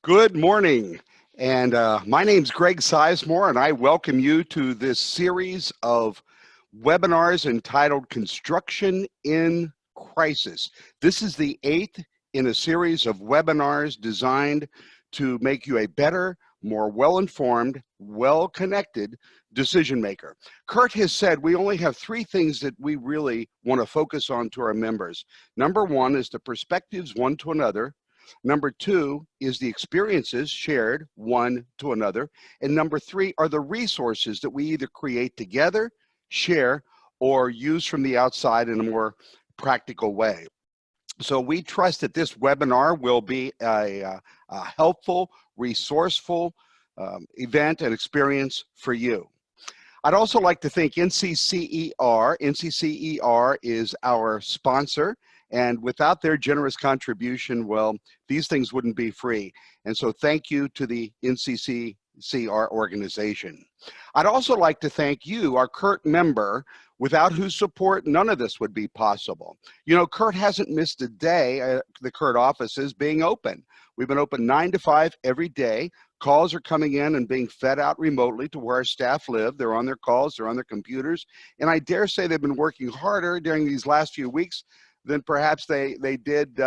Good morning, and my name's Greg Sizemore, and I welcome you to this series of webinars entitled Construction in Crisis. This is the 8th in a series of webinars designed to make you a better, more well-informed, well-connected decision maker. Kurt has said we only have 3 things that we really want to focus on to our members. Number 1 is the perspectives one to another. Number 2 is the experiences shared one to another. And number 3 are the resources that we either create together, share, or use from the outside in a more practical way. So we trust that this webinar will be a helpful, resourceful event and experience for you. I'd also like to thank NCCER. NCCER is our sponsor. And without their generous contribution, well, these things wouldn't be free. And so thank you to the NCCER organization. I'd also like to thank you, our Kurt member, without whose support none of this would be possible. You know, Kurt hasn't missed a day. The Kurt office is being open. We've been open 9 to 5 every day. Calls are coming in and being fed out remotely to where our staff live. They're on their calls, they're on their computers. And I dare say they've been working harder during these last few weeks than perhaps they did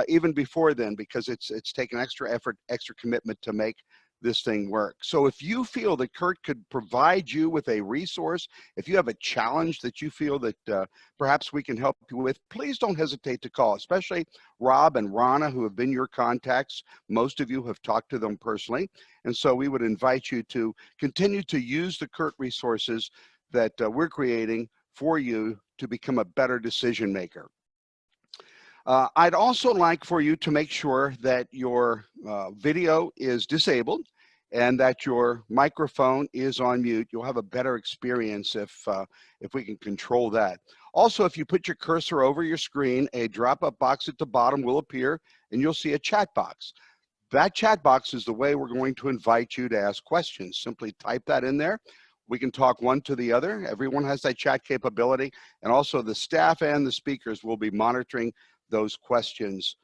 even before then, because it's taken extra effort, extra commitment to make this thing work. So if you feel that Kurt could provide you with a resource, if you have a challenge that you feel that perhaps we can help you with, please don't hesitate to call, especially Rob and Rana, who have been your contacts. Most of you have talked to them personally. And so we would invite you to continue to use the Kurt resources that we're creating for you to become a better decision maker. I'd also like for you to make sure that your video is disabled and that your microphone is on mute. You'll have a better experience if we can control that. Also, if you put your cursor over your screen, a drop-up box at the bottom will appear and you'll see a chat box. That chat box is the way we're going to invite you to ask questions. Simply type that in there. We can talk one to the other. Everyone has that chat capability, and also the staff and the speakers will be monitoring those questions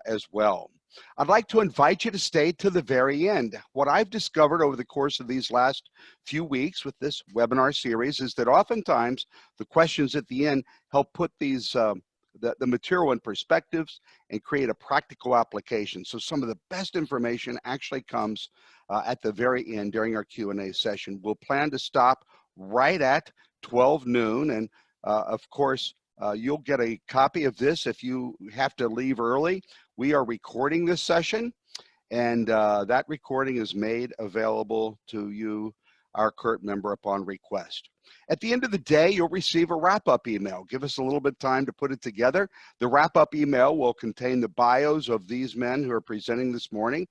as well. I'd like to invite you to stay to the very end. What I've discovered over the course of these last few weeks with this webinar series is that oftentimes the questions at the end help put these the material in perspectives and create a practical application. So some of the best information actually comes at the very end during our Q&A session. We'll plan to stop right at 12 noon. And of course, you'll get a copy of this if you have to leave early. We are recording this session, and that recording is made available to you, our Kurt member, upon request. At the end of the day, you'll receive a wrap-up email. Give us a little bit of time to put it together. The wrap-up email will contain the bios of these men who are presenting this morning,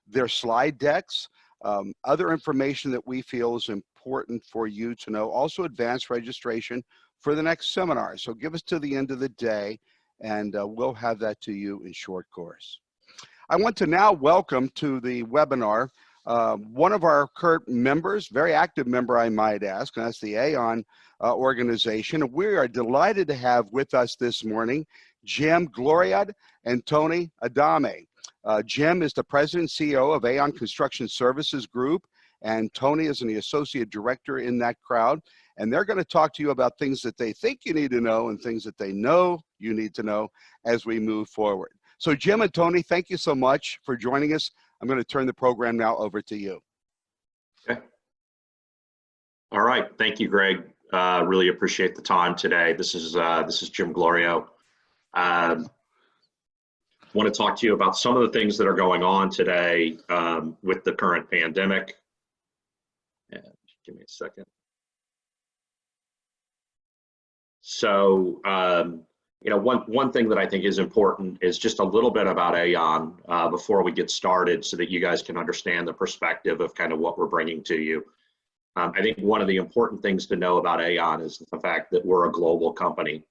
their slide decks, other information that we feel is important for you to know, also advanced registration for the next seminar. So give us to the end of the day, and we'll have that to you in short course. I want to now welcome to the webinar one of our Kurt members, very active member, I might ask, and that's the Aon organization. We are delighted to have with us this morning Jim Gloriod and Tony Adame. Jim is the president and CEO of Aon Construction Services Group, and Tony is the associate director in that crowd. And they're going to talk to you about things that they think you need to know and things that they know you need to know as we move forward. So Jim and Tony, thank you so much for joining us. I'm going to turn the program now over to you. Okay. All right. Thank you, Greg. Really appreciate the time today. This is Jim Gloriod. Want to talk to you about some of the things that are going on today with the current pandemic. And give me a second. So, you know, one thing that I think is important is just a little bit about Aon before we get started, so that you guys can understand the perspective of kind of what we're bringing to you. I think one of the important things to know about Aon is the fact that we're a global company.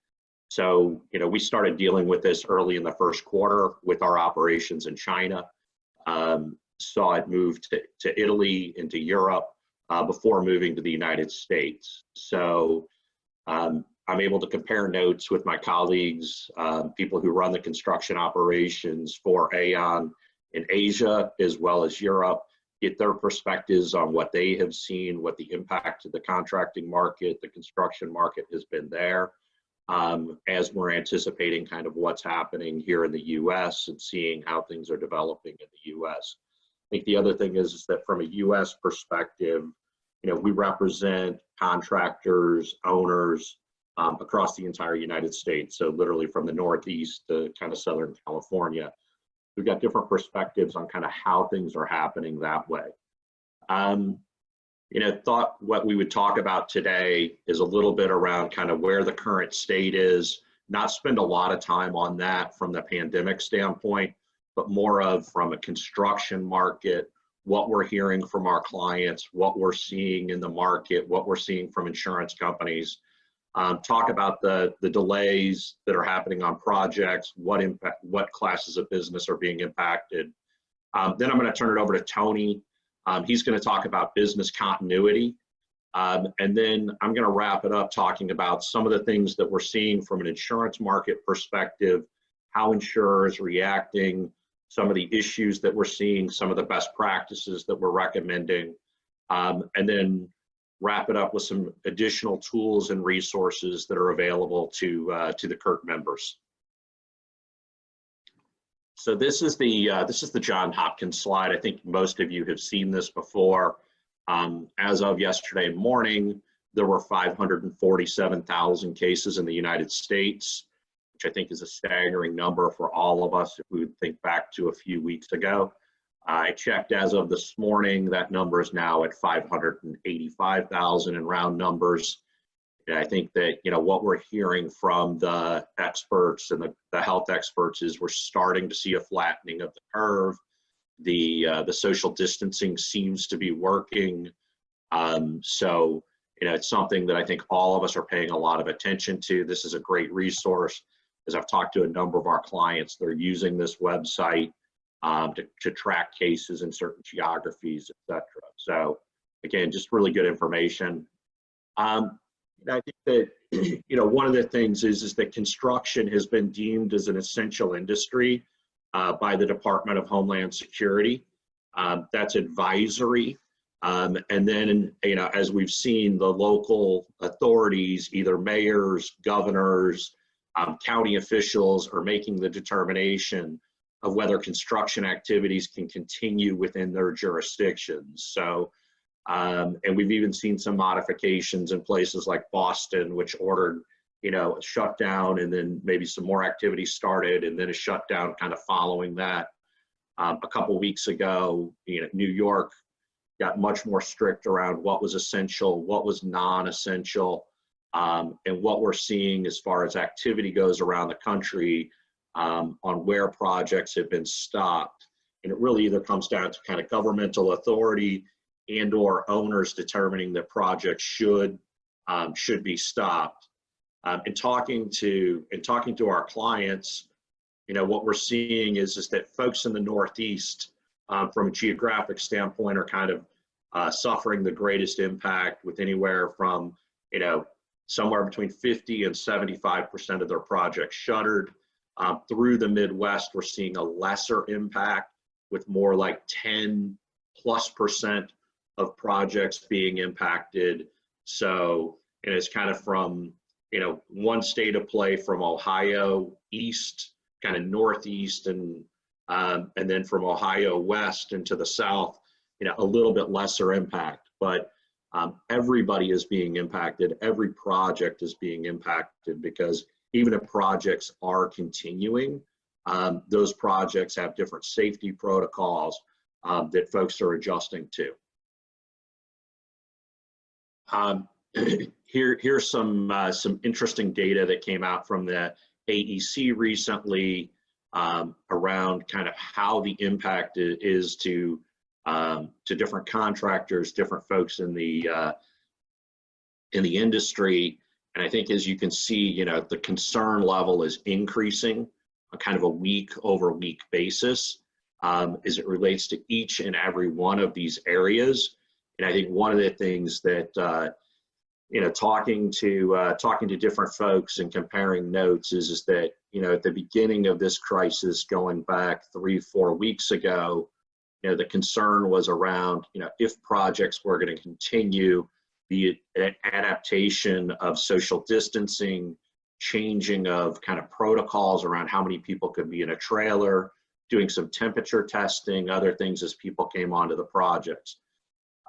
So, you know, we started dealing with this early in the first quarter with our operations in China, saw it move to Italy, into Europe, before moving to the United States. So I'm able to compare notes with my colleagues, people who run the construction operations for Aon in Asia as well as Europe, get their perspectives on what they have seen, what the impact of the contracting market, the construction market has been there, as we're anticipating kind of what's happening here in the US and seeing how things are developing in the US. I think the other thing is that from a US perspective, we represent contractors, owners across the entire United States. So literally from the Northeast to kind of Southern California. We've got different perspectives on kind of how things are happening that way. Thought what we would talk about today is a little bit around kind of where the current state is, not spend a lot of time on that from the pandemic standpoint, but more of from a construction market, what we're hearing from our clients, what we're seeing in the market, what we're seeing from insurance companies. Talk about the delays that are happening on projects, what classes of business are being impacted. Then I'm going to turn it over to Tony. He's going to talk about business continuity. And then I'm going to wrap it up talking about some of the things that we're seeing from an insurance market perspective, how insurers reacting, some of the issues that we're seeing, some of the best practices that we're recommending, and then wrap it up with some additional tools and resources that are available to the CURT members. So this is the John Hopkins slide. I think most of you have seen this before. As of yesterday morning, there were 547,000 cases in the United States, which I think is a staggering number for all of us if we would think back to a few weeks ago. I checked as of this morning, that number is now at 585,000 in round numbers. And I think that, what we're hearing from the experts and the health experts is we're starting to see a flattening of the curve. The social distancing seems to be working. So, it's something that I think all of us are paying a lot of attention to. This is a great resource. As I've talked to a number of our clients, they're using this website to track cases in certain geographies, et cetera. So again, just really good information. I think that, one of the things is that construction has been deemed as an essential industry by the Department of Homeland Security. That's advisory. And then, as we've seen, the local authorities, either mayors, governors, county officials, are making the determination of whether construction activities can continue within their jurisdictions. So, and we've even seen some modifications in places like Boston, which ordered, a shutdown, and then maybe some more activity started, and then a shutdown kind of following that. A couple weeks ago, New York got much more strict around what was essential, what was non-essential, and what we're seeing as far as activity goes around the country on where projects have been stopped. And it really either comes down to kind of governmental authority and or owners determining that projects should be stopped. And talking to our clients, what we're seeing is that folks in the Northeast, from a geographic standpoint, are kind of suffering the greatest impact, with anywhere from somewhere between 50 and 75% of their projects shuttered. Through the Midwest, we're seeing a lesser impact, with more like 10+% of projects being impacted. So, and it's kind of from, one state of play from Ohio east, kind of northeast, and then from Ohio west into the south, a little bit lesser impact. But everybody is being impacted. Every project is being impacted, because even if projects are continuing, those projects have different safety protocols that folks are adjusting to. Here's some interesting data that came out from the AEC recently around kind of how the impact is to different contractors, different folks in the industry. And I think, as you can see, the concern level is increasing on kind of a week-over-week basis as it relates to each and every one of these areas. And I think one of the things that talking to different folks and comparing notes is that, at the beginning of this crisis, going back 3-4 weeks ago, the concern was around, if projects were going to continue, be it adaptation of social distancing, changing of kind of protocols around how many people could be in a trailer, doing some temperature testing, other things as people came onto the projects.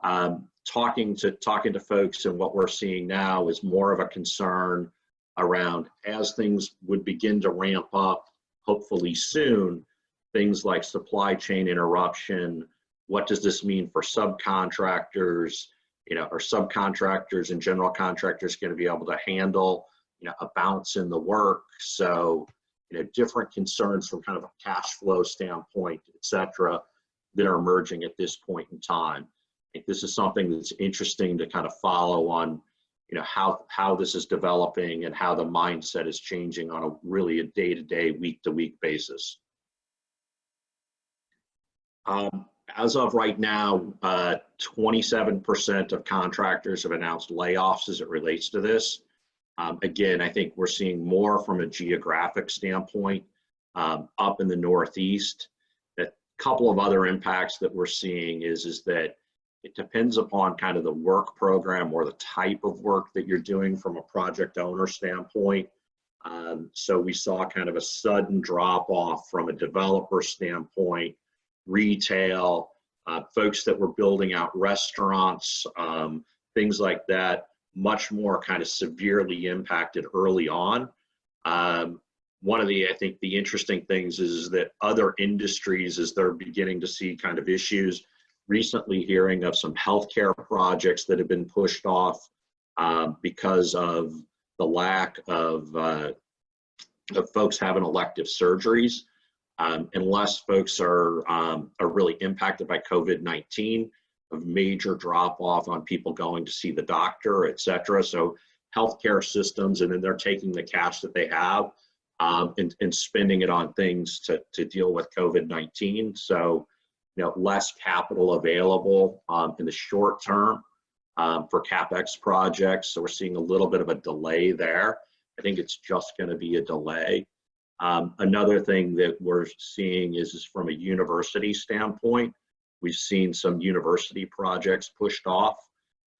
Talking to folks, and what we're seeing now is more of a concern around, as things would begin to ramp up, hopefully soon, things like supply chain interruption. What does this mean for subcontractors? Are subcontractors and general contractors going to be able to handle, a bounce in the work? So, different concerns from kind of a cash flow standpoint, et cetera, that are emerging at this point in time. I think this is something that's interesting to kind of follow on, how this is developing and how the mindset is changing on a day-to-day, week-to-week basis. As of right now, 27% of contractors have announced layoffs as it relates to this. Again, I think we're seeing more from a geographic standpoint up in the Northeast. A couple of other impacts that we're seeing is that it depends upon kind of the work program or the type of work that you're doing from a project owner standpoint. So we saw kind of a sudden drop off from a developer standpoint, retail, folks that were building out restaurants, things like that, much more kind of severely impacted early on. One of I think the interesting things is that other industries, as they're beginning to see kind of issues, recently hearing of some healthcare projects that have been pushed off because of the lack of folks having elective surgeries. Unless folks are really impacted by COVID-19, a major drop off on people going to see the doctor, et cetera. So healthcare systems, and then they're taking the cash that they have and spending it on things to deal with COVID-19. So, less capital available in the short term for CapEx projects. So we're seeing a little bit of a delay there. I think it's just going to be a delay. Another thing that we're seeing is from a university standpoint, we've seen some university projects pushed off.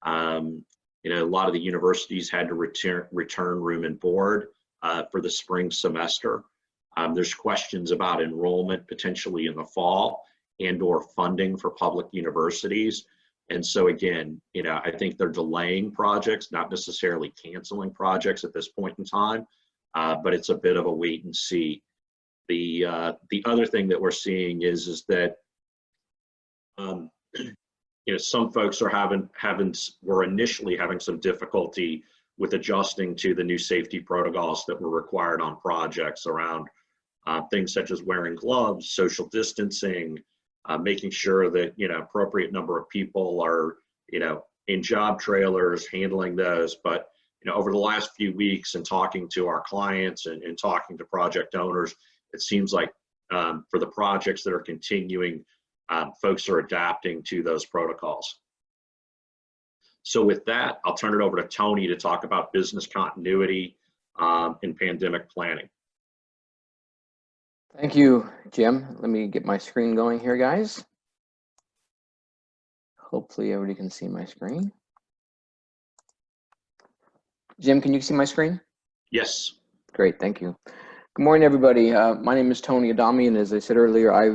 A lot of the universities had to return room and board for the spring semester. There's questions about enrollment potentially in the fall and/or funding for public universities. And so again, I think they're delaying projects, not necessarily canceling projects at this point in time. But it's a bit of a wait and see. The other thing that we're seeing is that some folks are were initially having some difficulty with adjusting to the new safety protocols that were required on projects around things such as wearing gloves, social distancing, making sure that appropriate number of people are in job trailers, handling those. But over the last few weeks and talking to our clients and talking to project owners, it seems like for the projects that are continuing, folks are adapting to those protocols. So with that, I'll turn it over to Tony to talk about business continuity and pandemic planning. Thank you, Jim. Let me get my screen going here, guys. Hopefully everybody can see my screen. Jim, can you see my screen? Yes. Great, thank you. Good morning, everybody. My name is Tony Adame, and as I said earlier, I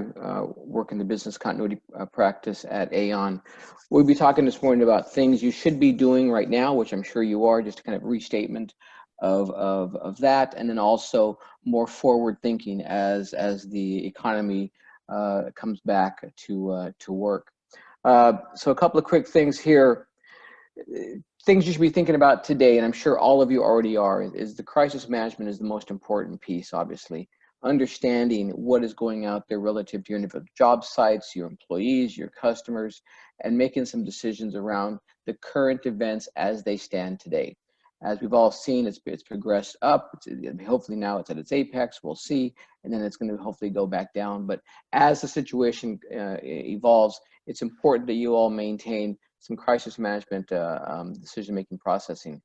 work in the business continuity practice at Aon. We'll be talking this morning about things you should be doing right now, which I'm sure you are, just kind of restatement of that, and then also more forward thinking as the economy comes back to work. So a couple of quick things here. Things you should be thinking about today, and I'm sure all of you already are, is the crisis management is the most important piece, obviously. Understanding what is going out there relative to your individual job sites, your employees, your customers, and making some decisions around the current events as they stand today. As we've all seen, it's progressed up. Hopefully now it's at its apex, we'll see, and then it's going to hopefully go back down. But as the situation evolves, it's important that you all maintain some crisis management decision-making processing.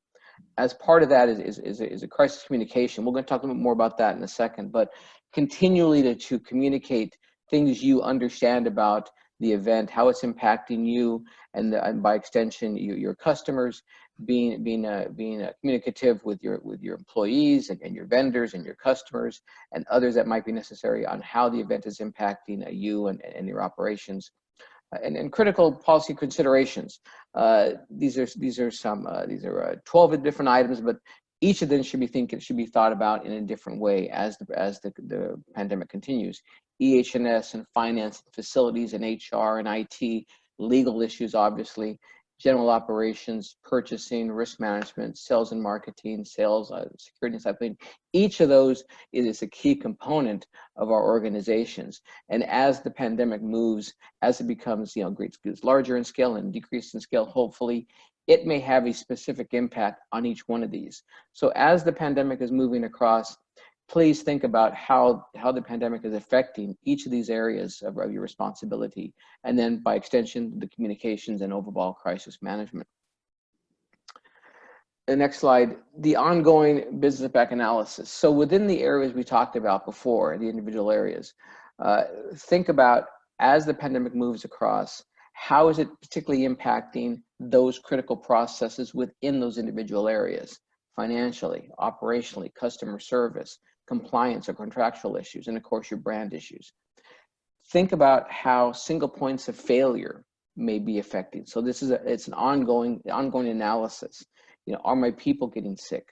As part of that is a crisis communication. We're going to talk a little bit more about that in a second, but continually to communicate things you understand about the event, how it's impacting you, and by extension your customers, being communicative with your employees and your vendors and your customers and others that might be necessary on how the event is impacting you and your operations. And critical policy considerations. These are 12 different items, but each of them should be thought about in a different way as the pandemic continues. EH&S and finance, facilities and HR and IT, legal issues, obviously, general operations, purchasing, risk management, sales and marketing, sales, security and supply chain. Each of those is a key component of our organizations. And as the pandemic moves, as it becomes, gets larger in scale and decreases in scale, hopefully, it may have a specific impact on each one of these. So as the pandemic is moving across, please think about how the pandemic is affecting each of these areas of your responsibility, and then by extension, the communications and overall crisis management. The next slide, the ongoing business impact analysis. So within the areas we talked about before, the individual areas, think about as the pandemic moves across, how is it particularly impacting those critical processes within those individual areas, financially, operationally, customer service, compliance or contractual issues, and of course your brand issues. Think about how single points of failure may be affecting. So it's an ongoing analysis. Are my people getting sick?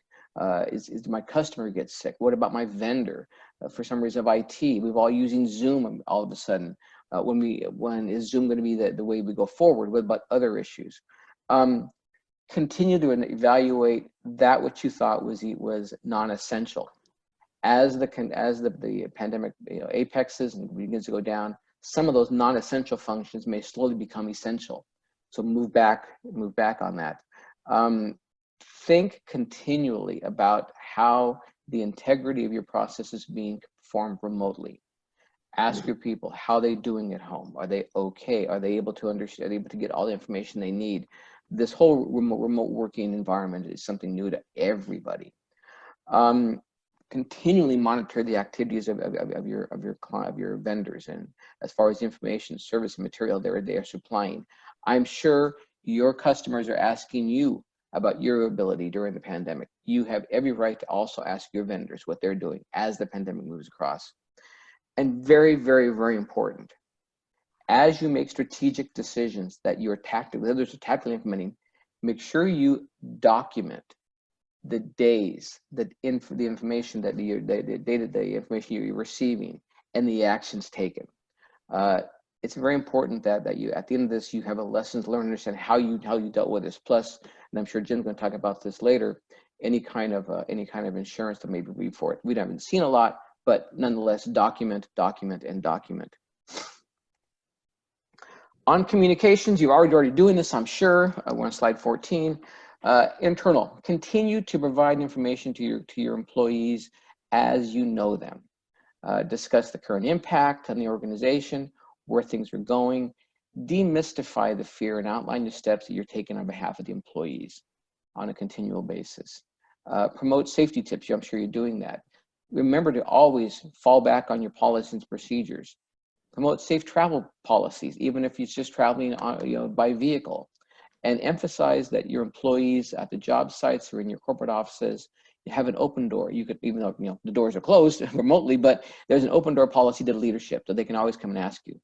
Is my customer get sick? What about my vendor? For some reason of IT, we've all using Zoom all of a sudden. When is Zoom going to be the way we go forward? What about other issues? Continue to evaluate that which you thought was non-essential. As the pandemic apexes and begins to go down, some of those non-essential functions may slowly become essential. So move back on that. Think continually about how the integrity of your process is being performed remotely. Ask your people how they're doing at home. Are they okay? Are they able to understand? Are they able to get all the information they need? This whole remote working environment is something new to everybody. Continually monitor the activities of your vendors, and as far as information, service, and material they are supplying. I'm sure your customers are asking you about your ability during the pandemic. You have every right to also ask your vendors what they're doing as the pandemic moves across. And very, very, very important, as you make strategic decisions that you're tactically implementing, make sure you document the days, the information that the information you're receiving, and the actions taken. It's very important that you, at the end of this, you have a lessons learned, understand how you dealt with this. Plus, and I'm sure Jim's going to talk about this later, any kind of insurance that may be for it. We haven't seen a lot, but nonetheless, document, and document. On communications, you're already doing this, I'm sure. We're on slide 14. Internal, continue to provide information to your employees as you know them. Discuss the current impact on the organization, where things are going. Demystify the fear and outline the steps that you're taking on behalf of the employees on a continual basis. Promote safety tips. I'm sure you're doing that. Remember to always fall back on your policies and procedures. Promote safe travel policies, even if it's just traveling on, by vehicle. And emphasize that your employees at the job sites or in your corporate offices, you have an open door. You could, even though the doors are closed remotely, but there's an open door policy to leadership, so they can always come and ask you.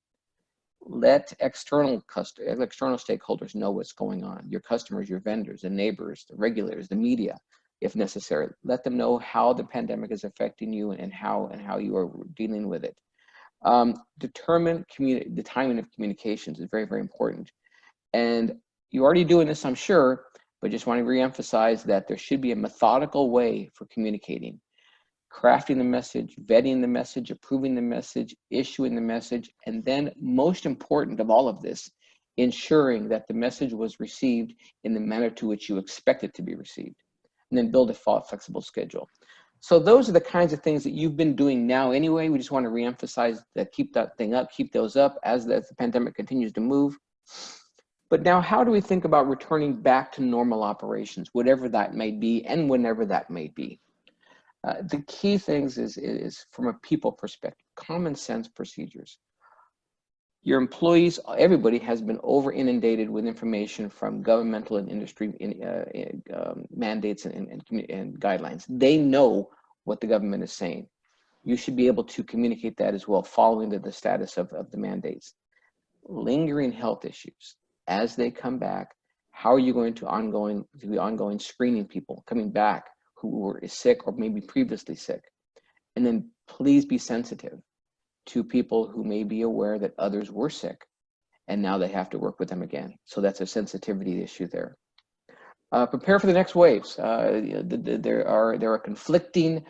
Let external stakeholders know what's going on. Your customers, your vendors, the neighbors, the regulators, the media, if necessary. Let them know how the pandemic is affecting you and how you are dealing with it. Determine the timing of communications is very, very important. And you're already doing this, I'm sure, but just want to reemphasize that there should be a methodical way for communicating. Crafting the message, vetting the message, approving the message, issuing the message, and then most important of all of this, ensuring that the message was received in the manner to which you expect it to be received. And then build a flexible schedule. So those are the kinds of things that you've been doing now anyway. We just want to reemphasize that, keep that thing up, keep those up as the pandemic continues to move. But now, how do we think about returning back to normal operations, whatever that may be and whenever that may be? The key things is from a people perspective, common sense procedures. Your employees, everybody has been over inundated with information from governmental and industry mandates and guidelines. They know what the government is saying. You should be able to communicate that as well, following the status of the mandates. Lingering health issues, as they come back, how are you going to be ongoing screening people coming back who were sick or maybe previously sick? And then please be sensitive to people who may be aware that others were sick and now they have to work with them again. So that's a sensitivity issue there. Prepare for the next waves. There are conflicting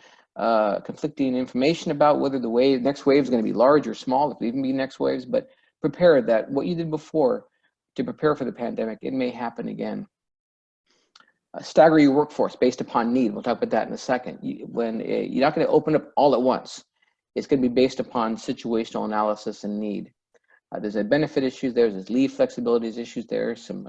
information about whether the next wave is going to be large or small, if it even be next waves, but prepare that what you did before to prepare for the pandemic, it may happen again. Stagger your workforce based upon need. We'll talk about that in a second. You're not going to open up all at once. It's going to be based upon situational analysis and need. There's a benefit issues there. There's leave flexibilities issues there. Some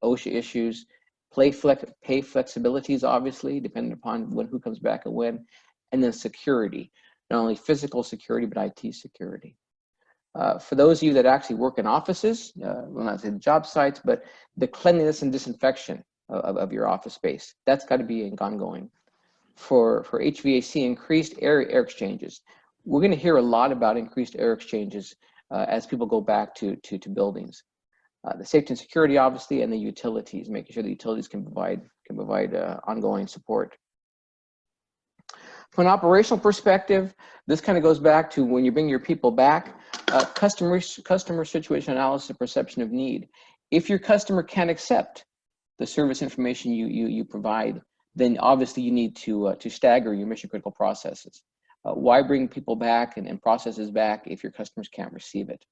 OSHA issues. Pay flexibilities, obviously, depending upon who comes back and when. And then security, not only physical security, but IT security. For those of you that actually work in offices, well, not say the job sites, but the cleanliness and disinfection of your office space, that's got to be ongoing. For HVAC, increased air exchanges. We're going to hear a lot about increased air exchanges as people go back to buildings. The safety and security, obviously, and the utilities, making sure the utilities can provide ongoing support. From an operational perspective, this kind of goes back to when you bring your people back, customer situation analysis and perception of need. If your customer can't accept the service information you provide, then obviously you need to stagger your mission critical processes. Why bring people back and processes back if your customers can't receive it?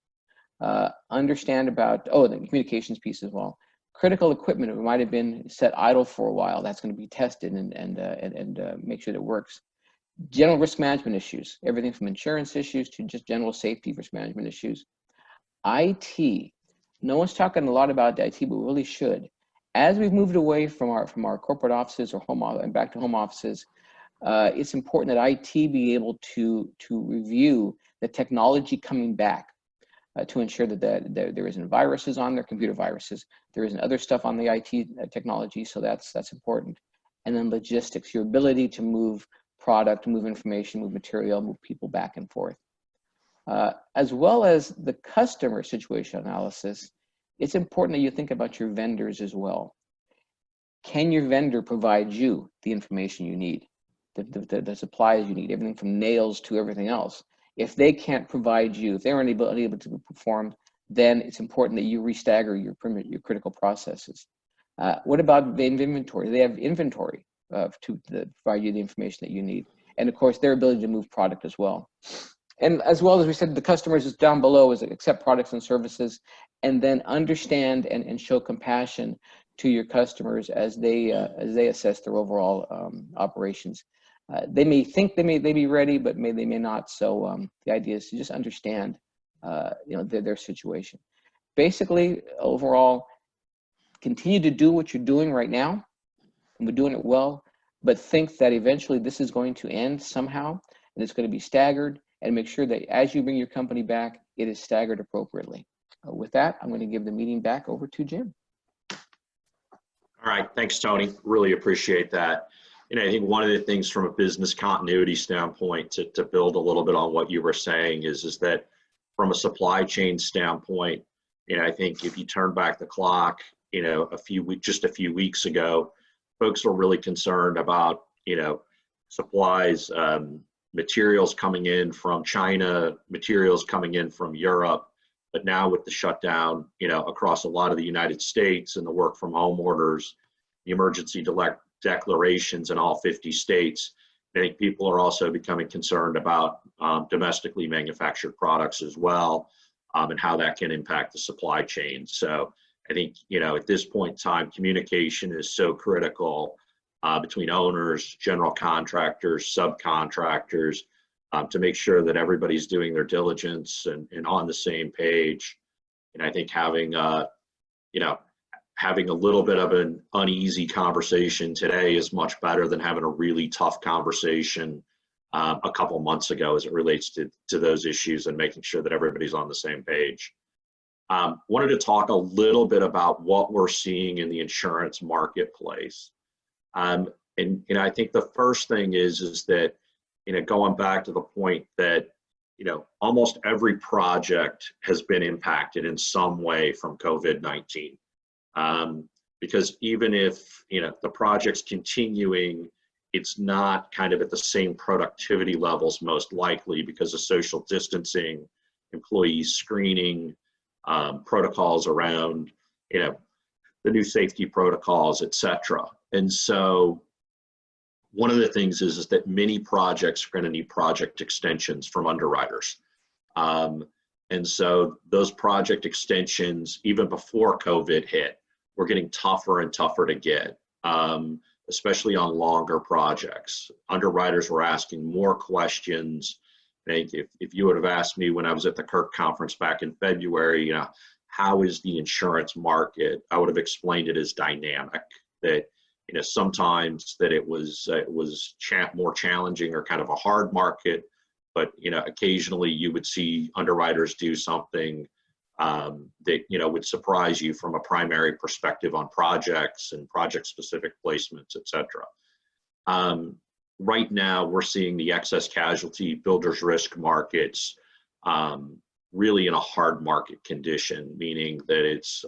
Understand about, the communications piece as well. Critical equipment, it might have been set idle for a while. That's going to be tested and make sure that it works. General risk management issues, everything from insurance issues to just general safety risk management issues. IT, no one's talking a lot about IT, but we really should. As we've moved away from our corporate offices or home and back to home offices, it's important that IT be able to review the technology coming back to ensure that there isn't viruses on there, computer viruses. There isn't other stuff on the IT technology, so that's important. And then logistics, your ability to move product, move information, move material, move people back and forth. As well as the customer situation analysis, it's important that you think about your vendors as well. Can your vendor provide you the information you need, the supplies you need, everything from nails to everything else? If they can't provide you, if they're unable to perform, then it's important that you restagger your critical processes. What about the inventory? They have inventory to provide you the information that you need. And of course, their ability to move product as well. And as well as we said, the customers is down below is accept products and services, and then understand and show compassion to your customers as they assess their overall operations. They may think they may be ready, but they may not. So the idea is to just understand their situation. Basically, overall, continue to do what you're doing right now, and we're doing it well, but think that eventually this is going to end somehow, and it's going to be staggered, and make sure that as you bring your company back, it is staggered appropriately. With that, I'm going to give the meeting back over to Jim. All right, thanks, Tony. Really appreciate that. I think one of the things from a business continuity standpoint to build a little bit on what you were saying is that from a supply chain standpoint, I think if you turn back the clock, just a few weeks ago, folks were really concerned about, supplies, materials coming in from China, materials coming in from Europe. But now with the shutdown, across a lot of the United States and the work from home orders, the emergency declarations in all 50 states, I think people are also becoming concerned about domestically manufactured products as well, and how that can impact the supply chain. So I think, at this point in time, communication is so critical between owners, general contractors, subcontractors, to make sure that everybody's doing their diligence and on the same page. And I think having you know, having a little bit of an uneasy conversation today is much better than having a really tough conversation a couple months ago as it relates to those issues and making sure that everybody's on the same page. Wanted to talk a little bit about what we're seeing in the insurance marketplace. And I think the first thing is that, going back to the point that, almost every project has been impacted in some way from COVID-19. Because even if, the project's continuing, it's not kind of at the same productivity levels most likely because of social distancing, employee screening, protocols around, the new safety protocols, et cetera. And so one of the things is that many projects are going to need project extensions from underwriters. And so those project extensions, even before COVID hit, were getting tougher and tougher to get, especially on longer projects. Underwriters were asking more questions. If you would have asked me when I was at the Kirk conference back in February, how is the insurance market? I would have explained it as dynamic, that sometimes that it was more challenging or kind of a hard market, but occasionally you would see underwriters do something that would surprise you from a primary perspective on projects and project-specific placements, et cetera. Right now, we're seeing the excess casualty builder's risk markets really in a hard market condition, meaning that it's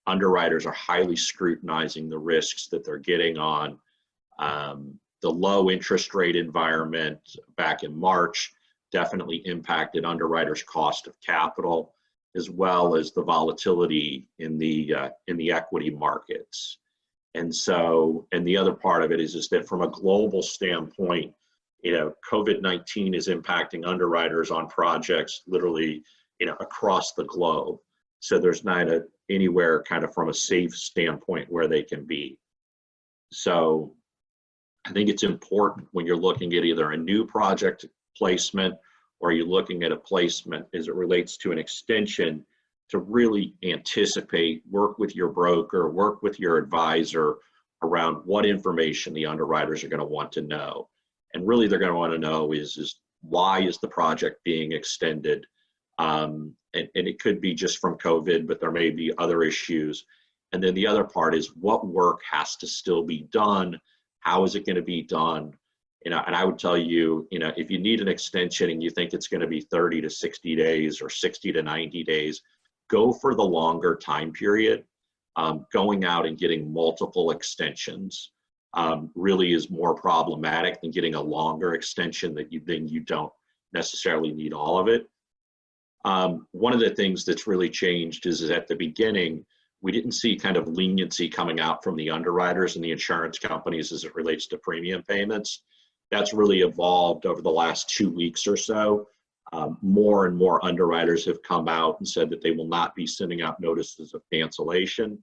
underwriters are highly scrutinizing the risks that they're getting on. The low interest rate environment back in March definitely impacted underwriters' cost of capital, as well as the volatility in the equity markets. And so, and the other part of it is that from a global standpoint, COVID-19 is impacting underwriters on projects literally, across the globe. So there's not anywhere kind of from a safe standpoint where they can be. So I think it's important when you're looking at either a new project placement or you're looking at a placement as it relates to an extension, to really anticipate, work with your broker, work with your advisor around what information the underwriters are going to want to know. And really they're going to want to know is why is the project being extended? And it could be just from COVID, but there may be other issues. And then the other part is what work has to still be done? How is it going to be done? And I would tell you, if you need an extension and you think it's going to be 30 to 60 days or 60 to 90 days, go for the longer time period. Going out and getting multiple extensions really is more problematic than getting a longer extension that you don't necessarily need all of it. One of the things that's really changed is at the beginning, we didn't see kind of leniency coming out from the underwriters and the insurance companies as it relates to premium payments. That's really evolved over the last 2 weeks or so. More and more underwriters have come out and said that they will not be sending out notices of cancellation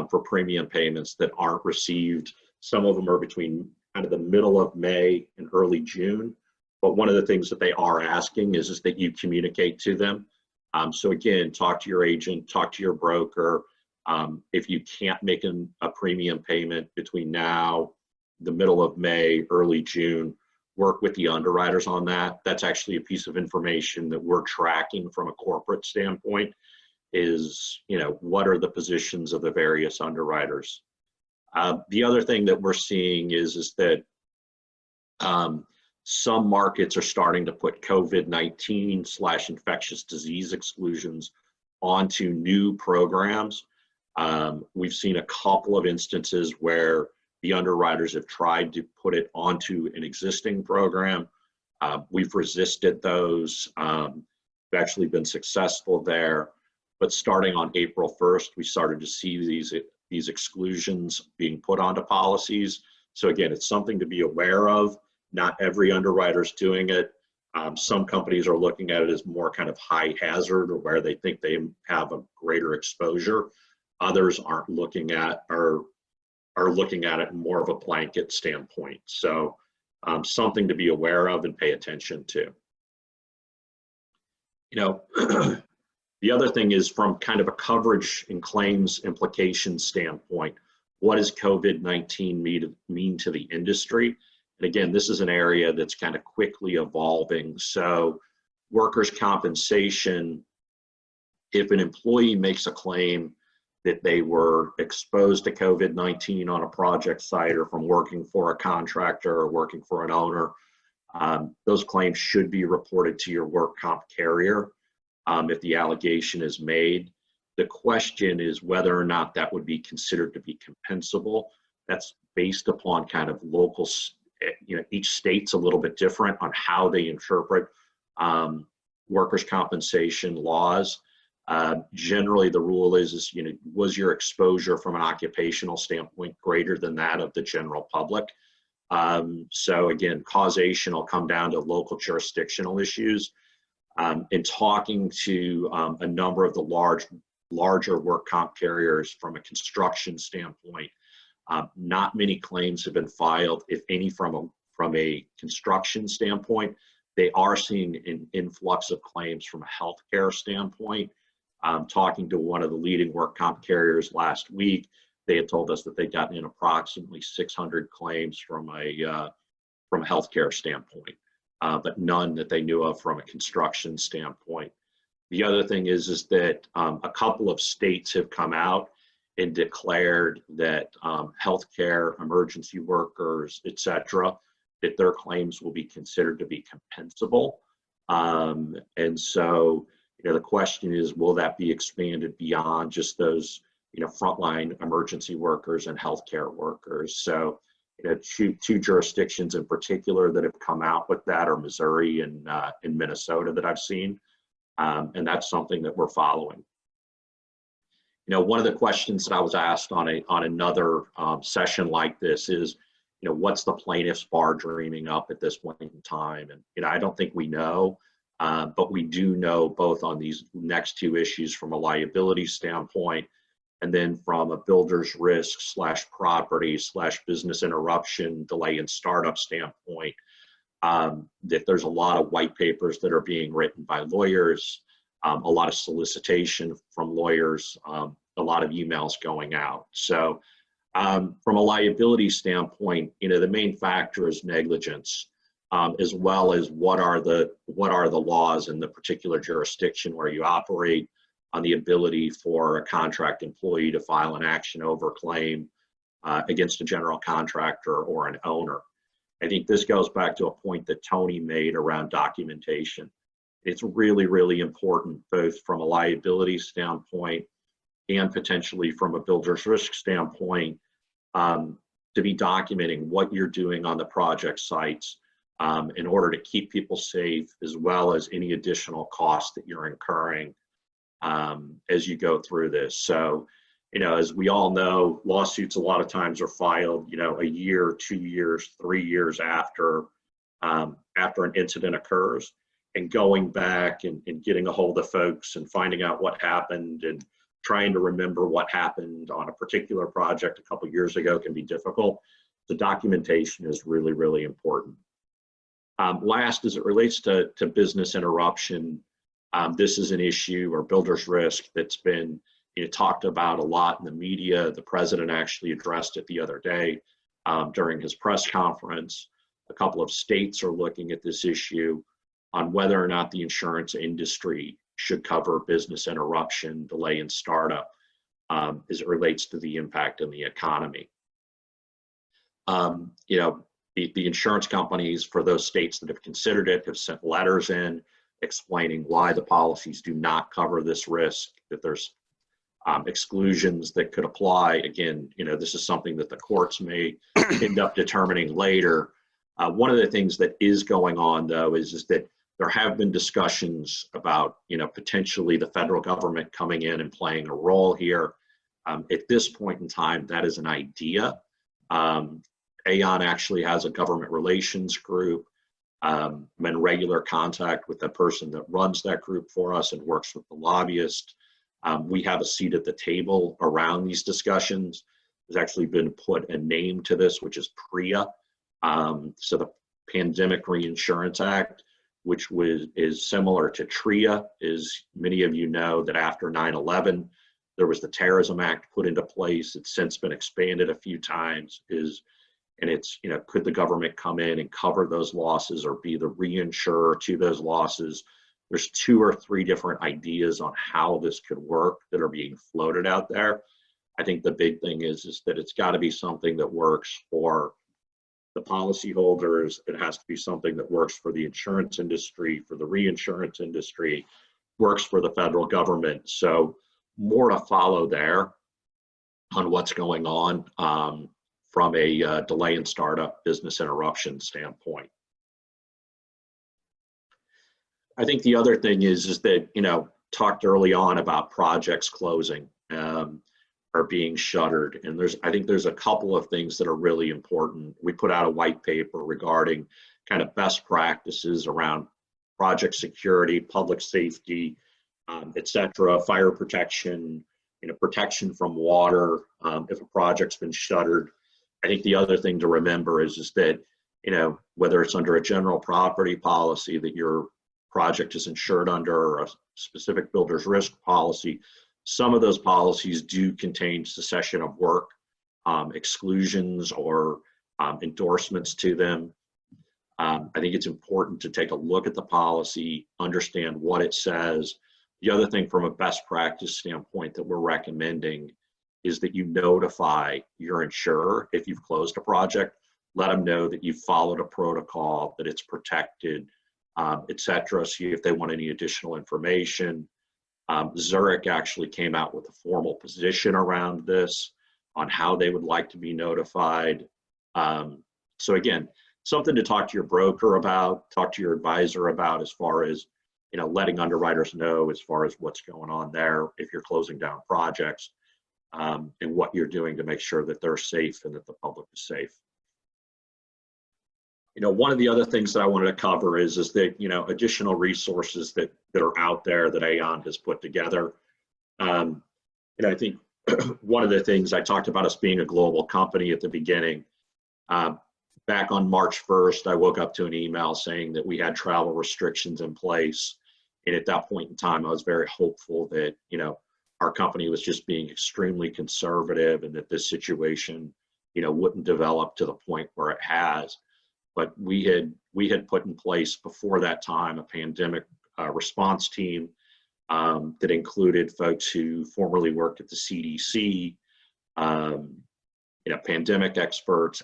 for premium payments that aren't received. Some of them are between kind of the middle of May and early June. But one of the things that they are asking is that you communicate to them. So again, talk to your agent, talk to your broker. If you can't make a premium payment between now, the middle of May, early June, work with the underwriters on that. That's actually a piece of information that we're tracking from a corporate standpoint is, what are the positions of the various underwriters? The other thing that we're seeing is that some markets are starting to put COVID-19 / infectious disease exclusions onto new programs. We've seen a couple of instances where the underwriters have tried to put it onto an existing program. We've resisted those. We've actually been successful there. But starting on April 1st, we started to see these exclusions being put onto policies. So again, it's something to be aware of. Not every underwriter is doing it. Some companies are looking at it as more kind of high hazard or where they think they have a greater exposure. Others aren't looking at are looking at it in more of a blanket standpoint. So something to be aware of and pay attention to. The other thing is from kind of a coverage and claims implication standpoint, what does COVID-19 mean to the industry? And again, this is an area that's kind of quickly evolving. So workers' compensation, if an employee makes a claim that they were exposed to COVID-19 on a project site or from working for a contractor or working for an owner, those claims should be reported to your work comp carrier if the allegation is made. The question is whether or not that would be considered to be compensable. That's based upon kind of local, each state's a little bit different on how they interpret workers' compensation laws. Generally, the rule is was your exposure from an occupational standpoint greater than that of the general public? So again, causation will come down to local jurisdictional issues. In talking to a number of the larger work comp carriers from a construction standpoint, not many claims have been filed, if any, from a construction standpoint. They are seeing an influx of claims from a healthcare standpoint. Talking to one of the leading work comp carriers last week, they had told us that they'd gotten in approximately 600 claims from a healthcare standpoint, but none that they knew of from a construction standpoint. The other thing is that a couple of states have come out and declared that healthcare, emergency workers, et cetera, that their claims will be considered to be compensable. And so, the question is, will that be expanded beyond just those, frontline emergency workers and healthcare workers? So, two jurisdictions in particular that have come out with that are Missouri and Minnesota that I've seen, and that's something that we're following. One of the questions that I was asked on another session like this is, what's the plaintiff's bar dreaming up at this point in time? And I don't think we know. But we do know both on these next two issues from a liability standpoint, and then from a builder's risk / property / business interruption, delay in startup standpoint, that there's a lot of white papers that are being written by lawyers, a lot of solicitation from lawyers, a lot of emails going out. So from a liability standpoint, the main factor is negligence. As well as what are the laws in the particular jurisdiction where you operate, on the ability for a contract employee to file an action over claim against a general contractor or an owner. I think this goes back to a point that Tony made around documentation. It's really, really important, both from a liability standpoint and potentially from a builder's risk standpoint, to be documenting what you're doing on the project sites, in order to keep people safe, as well as any additional costs that you're incurring as you go through this. So, as we all know, lawsuits a lot of times are filed, a year, 2 years, 3 years after an incident occurs, and going back and getting a hold of folks and finding out what happened and trying to remember what happened on a particular project a couple years ago can be difficult. The documentation is really, really important. Last, as it relates to business interruption, this is an issue, or builder's risk, that's been talked about a lot in the media. The president actually addressed it the other day during his press conference. A couple of states are looking at this issue on whether or not the insurance industry should cover business interruption, delay in startup, as it relates to the impact on the economy. The insurance companies for those states that have considered it have sent letters in explaining why the policies do not cover this risk, that there's exclusions that could apply. Again, this is something that the courts may end up determining later. One of the things that is going on, though, is that there have been discussions about, potentially the federal government coming in and playing a role here. At this point in time, that is an idea. Aon actually has a government relations group. I'm in regular contact with the person that runs that group for us and works with the lobbyist. We have a seat at the table around these discussions. There's actually been put a name to this, which is PREA. So the Pandemic Reinsurance Act. which is similar to TRIA. As many of you know, that after 9/11, there was the Terrorism Act put into place. It's since been expanded a few times. And it's, could the government come in and cover those losses or be the reinsurer to those losses? There's 2 or 3 different ideas on how this could work that are being floated out there. I think the big thing is that it's got to be something that works for the policyholders. It has to be something that works for the insurance industry, for the reinsurance industry, works for the federal government. So more to follow there on what's going on from a delay in startup business interruption standpoint. I think the other thing is that, talked early on about projects closing or being shuttered. And I think there's a couple of things that are really important. We put out a white paper regarding kind of best practices around project security, public safety, et cetera, fire protection, protection from water if a project's been shuttered. I think the other thing to remember is that, whether it's under a general property policy that your project is insured under, or a specific builder's risk policy, some of those policies do contain cessation of work exclusions or endorsements to them. I think it's important to take a look at the policy, understand what it says. The other thing from a best practice standpoint that we're recommending is that you notify your insurer if you've closed a project. Let them know that you've followed a protocol, that it's protected, et cetera. See if they want any additional information. Zurich actually came out with a formal position around this on how they would like to be notified. So again, something to talk to your broker about, talk to your advisor about, as far as letting underwriters know as far as what's going on there if you're closing down projects, and what you're doing to make sure that they're safe and that the public is safe. One of the other things that I wanted to cover is that, additional resources that are out there that Aon has put together. And I think one of the things I talked about us being a global company at the beginning. Back on March 1st, I woke up to an email saying that we had travel restrictions in place. And at that point in time, I was very hopeful that, our company was just being extremely conservative and that this situation, wouldn't develop to the point where it has. But we had put in place before that time a pandemic response team that included folks who formerly worked at the CDC, pandemic experts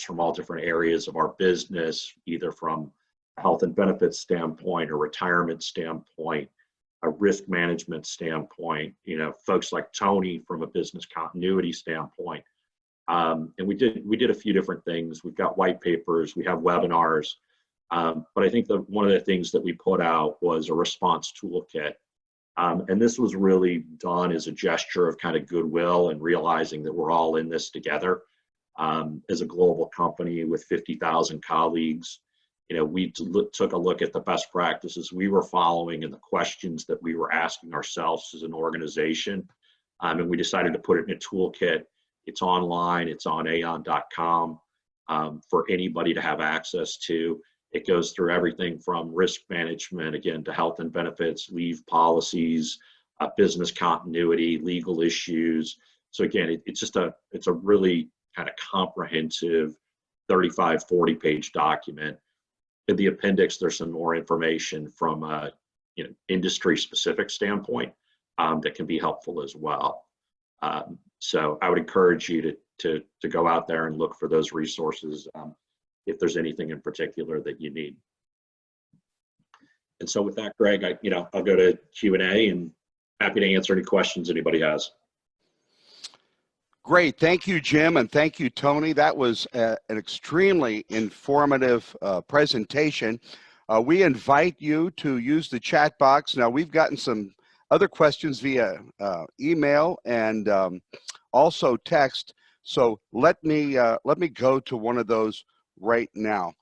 from all different areas of our business, either from a health and benefits standpoint or retirement standpoint, a risk management standpoint, folks like Tony from a business continuity standpoint. And we did a few different things. We've got white papers, we have webinars, but I think one of the things that we put out was a response toolkit. And this was really done as a gesture of kind of goodwill and realizing that we're all in this together. As a global company with 50,000 colleagues, we took a look at the best practices we were following and the questions that we were asking ourselves as an organization. And we decided to put it in a toolkit. It's online, it's on aon.com for anybody to have access to. It goes through everything from risk management, again, to health and benefits, leave policies, business continuity, legal issues. So again, it's a really kind of comprehensive 35, 40-page document. In the appendix, there's some more information from a industry-specific standpoint that can be helpful as well. So I would encourage you to go out there and look for those resources if there's anything in particular that you need. And so with that, Greg, I'll go to Q&A and happy to answer any questions anybody has. Great. Thank you, Jim, and thank you, Tony. That was an extremely informative presentation. We invite you to use the chat box. Now, we've gotten some other questions via email and also text. So let me go to one of those right now,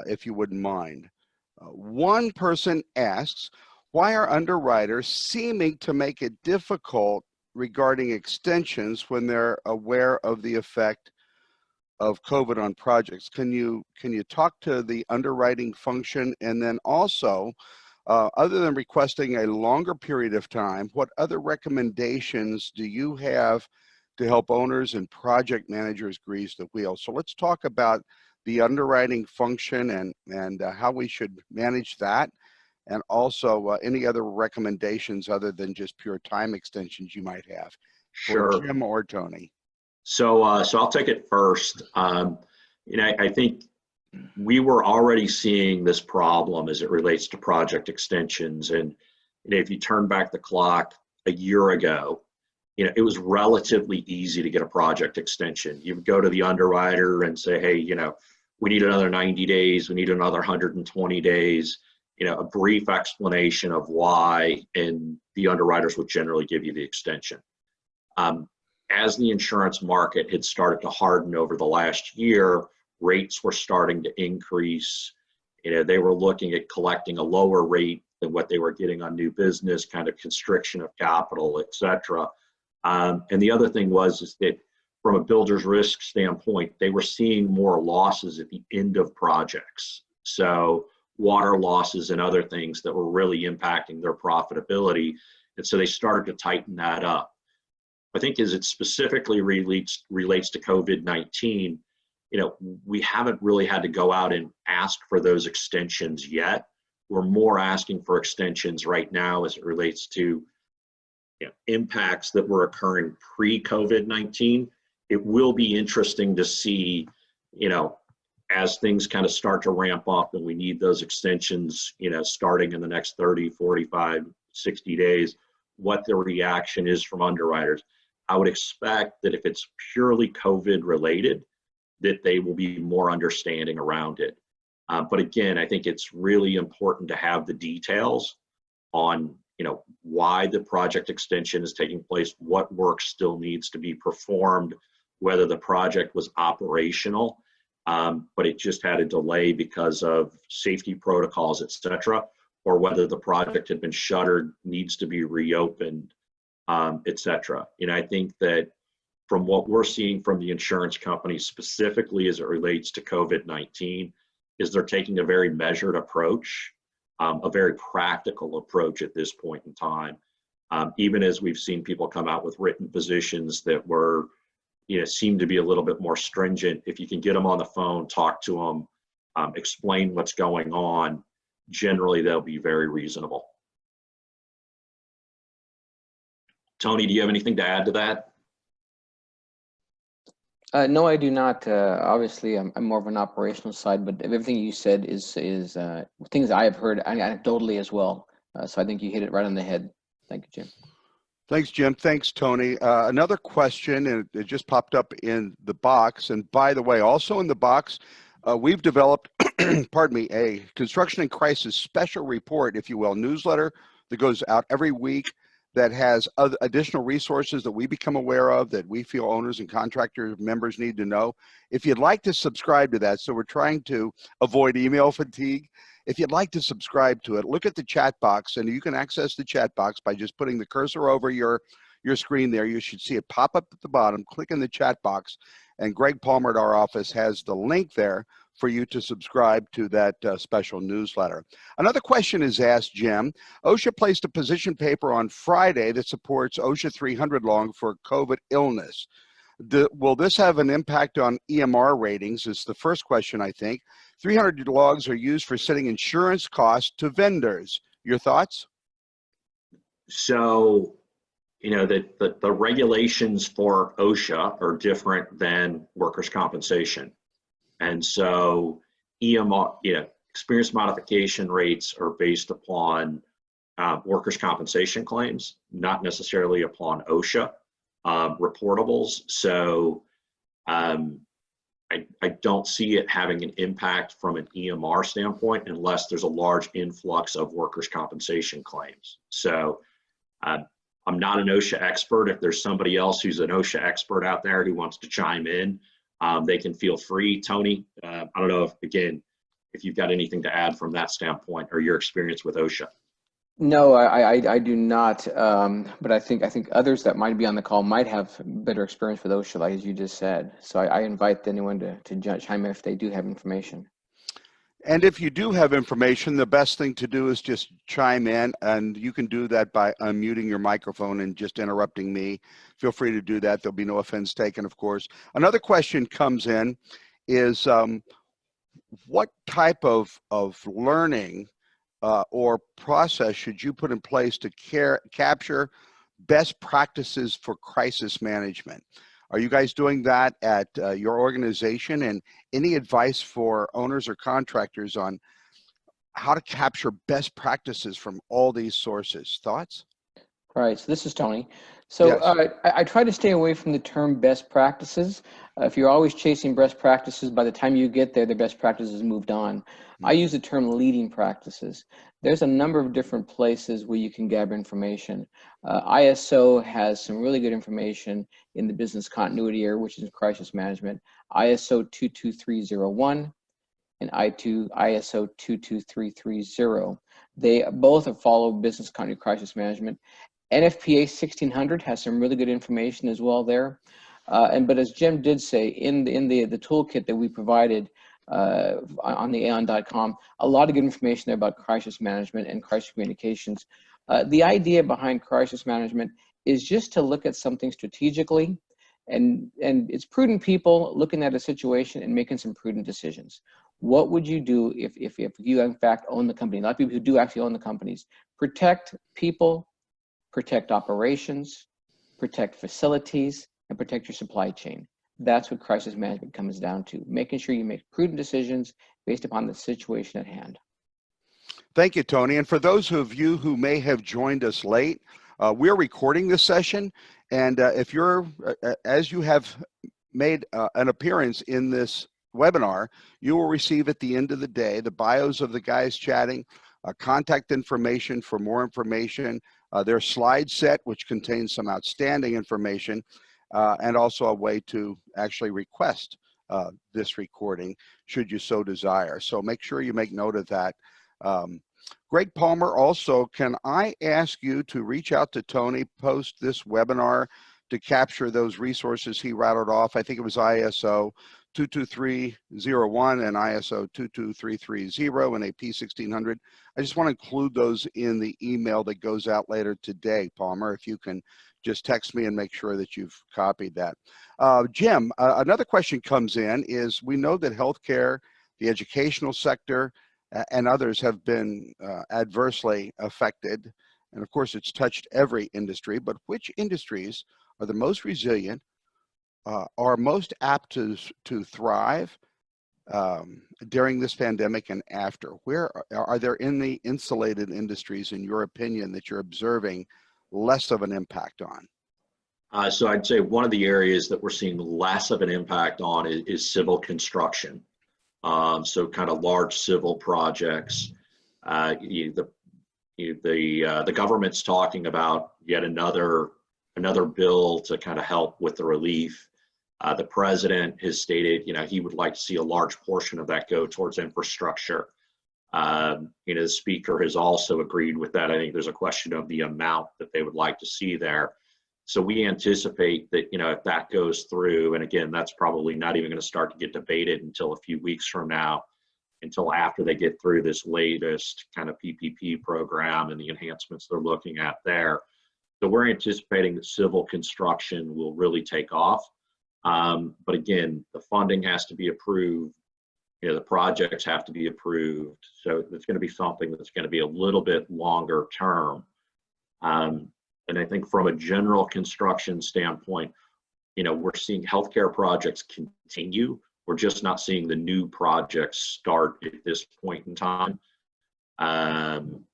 if you wouldn't mind. One person asks, why are underwriters seeming to make it difficult regarding extensions when they're aware of the effect of COVID on projects. Can you talk to the underwriting function, and then also, other than requesting a longer period of time, what other recommendations do you have to help owners and project managers grease the wheel? So let's talk about the underwriting function and how we should manage that, and also any other recommendations other than just pure time extensions you might have for Sure. Jim or Tony. So I'll take it first. I think we were already seeing this problem as it relates to project extensions. And if you turn back the clock a year ago, it was relatively easy to get a project extension. You would go to the underwriter and say, hey, we need another 90 days, we need another 120 days, a brief explanation of why, and the underwriters would generally give you the extension. As the insurance market had started to harden over the last year, rates were starting to increase. They were looking at collecting a lower rate than what they were getting on new business, kind of constriction of capital, et cetera. And the other thing is that from a builder's risk standpoint, they were seeing more losses at the end of projects. So water losses and other things that were really impacting their profitability. And so they started to tighten that up. I think as it specifically relates to COVID-19, we haven't really had to go out and ask for those extensions yet. We're more asking for extensions right now as it relates to impacts that were occurring pre-COVID-19. It will be interesting to see, as things kind of start to ramp up and we need those extensions, starting in the next 30, 45, 60 days, what the reaction is from underwriters. I would expect that if it's purely COVID related, that they will be more understanding around it. But again, I think it's really important to have the details on, why the project extension is taking place, what work still needs to be performed, whether the project was operational, but it just had a delay because of safety protocols, et cetera, or whether the project had been shuttered, needs to be reopened, et cetera. I think that from what we're seeing from the insurance companies, specifically as it relates to COVID-19, is they're taking a very measured approach, a very practical approach at this point in time. Even as we've seen people come out with written positions that were, seem to be a little bit more stringent. If you can get them on the phone, talk to them, explain what's going on, generally they'll be very reasonable. Tony, do you have anything to add to that? No, I do not. Obviously, I'm more of an operational side, but everything you said is things I have heard anecdotally as well. So I think you hit it right on the head. Thank you, Jim. Thanks, Jim. Thanks, Tony. Another question, and it just popped up in the box. And by the way, also in the box, we've developed, pardon me, a construction and crisis special report, if you will, newsletter that goes out every week that has additional resources that we become aware of that we feel owners and contractor members need to know. If you'd like to subscribe to that, so we're trying to avoid email fatigue. If you'd like to subscribe to it, look at the chat box, and you can access the chat box by just putting the cursor over your screen there. You should see it pop up at the bottom. Click in the chat box, and Greg Palmer at our office has the link there for you to subscribe to that special newsletter. Another question is asked, Jim. OSHA placed a position paper on Friday that supports OSHA 300 log for COVID illness. Will this have an impact on EMR ratings is the first question, I think. 300 logs are used for setting insurance costs to vendors. Your thoughts? So, the regulations for OSHA are different than workers' compensation. And so EMR, experience modification rates are based upon workers' compensation claims, not necessarily upon OSHA reportables. So I don't see it having an impact from an EMR standpoint unless there's a large influx of workers' compensation claims. So I'm not an OSHA expert. If there's somebody else who's an OSHA expert out there who wants to chime in, they can feel free. Tony, I don't know if you've got anything to add from that standpoint or your experience with OSHA. No, I do not. But I think others that might be on the call might have better experience with OSHA, as you just said. So I invite anyone to chime in if they do have information. And if you do have information, the best thing to do is just chime in, and you can do that by unmuting your microphone and just interrupting me. Feel free to do that. There'll be no offense taken, of course. Another question comes in is what type of learning or process should you put in place to capture best practices for crisis management? Are you guys doing that at your organization? And any advice for owners or contractors on how to capture best practices from all these sources? Thoughts? All right, so this is Tony. So Yes. I try to stay away from the term best practices. If you're always chasing best practices, by the time you get there, the best practices moved on. I use the term leading practices. There's a number of different places where you can gather information. ISO has some really good information in the business continuity area, which is crisis management. ISO 22301 and ISO 22330. They both have followed business continuity crisis management. NFPA 1600 has some really good information as well there. But as Jim did say, in the toolkit that we provided on the aon.com, a lot of good information there about crisis management and crisis communications. The idea behind crisis management is just to look at something strategically, and it's prudent people looking at a situation and making some prudent decisions. What would you do if you in fact own the company? A lot of people who do actually own the companies. Protect people, protect operations, protect facilities, and protect your supply chain. That's what crisis management comes down to, making sure you make prudent decisions based upon the situation at hand. Thank you, Tony. And for those of you who may have joined us late, we're recording this session. And if you're, as you have made an appearance in this webinar, you will receive at the end of the day the bios of the guys chatting, contact information for more information, their slide set, which contains some outstanding information, and also a way to actually request this recording should you so desire. So make sure you make note of that. Greg Palmer, also, can I ask you to reach out to Tony post this webinar to capture those resources he rattled off? I think it was ISO 22301 and ISO 22330 and AP 1600. I just want to include those in the email that goes out later today, Palmer, if you can just text me and make sure that you've copied that. Jim, another question comes in is, we know that healthcare, the educational sector, and others have been adversely affected. And of course, it's touched every industry, but which industries are the most resilient, are most apt to thrive during this pandemic and after? Where are there any insulated industries, in your opinion, that you're observing less of an impact on? So I'd say one of the areas that we're seeing less of an impact on is civil construction. So kind of large civil projects. The government's talking about yet another bill to kind of help with the relief. The president has stated, he would like to see a large portion of that go towards infrastructure. The speaker has also agreed with that. I think there's a question of the amount that they would like to see there. So we anticipate that, if that goes through, and again, that's probably not even going to start to get debated until a few weeks from now, until after they get through this latest kind of PPP program and the enhancements they're looking at there. So we're anticipating that civil construction will really take off. But again, the funding has to be approved. The projects have to be approved. So it's going to be something that's going to be a little bit longer term. And I think from a general construction standpoint, we're seeing healthcare projects continue. We're just not seeing the new projects start at this point in time.